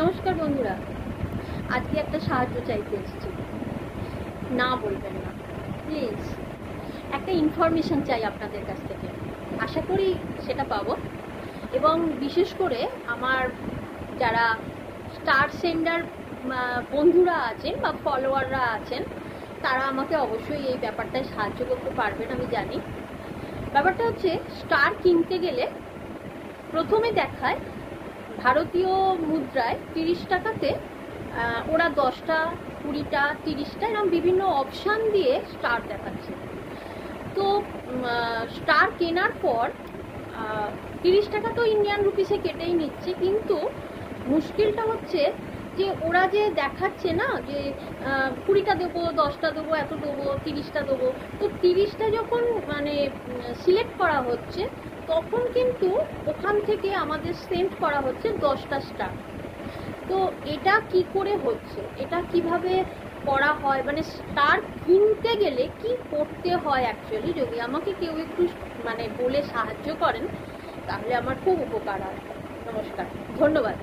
নমস্কার বন্ধুরা, আজকে একটা সাহায্য চাইতে এসেছি। না বলবেন না প্লিজ। একটা ইনফরমেশন চাই আপনাদের কাছ থেকে, আশা করি সেটা পাবো। এবং বিশেষ করে আমার যারা স্টার সেন্ডার বন্ধুরা আছেন বা ফলোয়াররা আছেন, তারা আমাকে অবশ্যই এই ব্যাপারটায় সাহায্য করতে পারবেন, আমি জানি। ব্যাপারটা হচ্ছে, স্টার কিনতে গেলে প্রথমে দেখায় ভারতীয় মুদ্রায় 30 টাকাতে ওরা 10টা 20টা 30টা এরকম বিভিন্ন অপশান দিয়ে স্টার দেখাচ্ছে। তো স্টার কেনার পর 30 টাকা তো ইন্ডিয়ান রুপিসে কেটেই নিচ্ছে, কিন্তু মুশকিলটা হচ্ছে যে ওরা যে দেখাচ্ছে না যে 20টা দেবো, 10টা দেবো, এত দেবো, 30টা দেবো। তো 30টা যখন মানে সিলেক্ট করা হচ্ছে, তখন কিন্তু ওখান থেকে আমাদের সেন্ড করা হচ্ছে 10টা স্টার। তো এটা কি করে হচ্ছে, এটা কিভাবে করা হয়, মানে স্টার কিনতে গেলে কি করতে হয় অ্যাকচুয়ালি, যদি আমাকে কেউ একটু মানে বলে সাহায্য করেন তাহলে আমার খুব উপকার হয়। নমস্কার, ধন্যবাদ।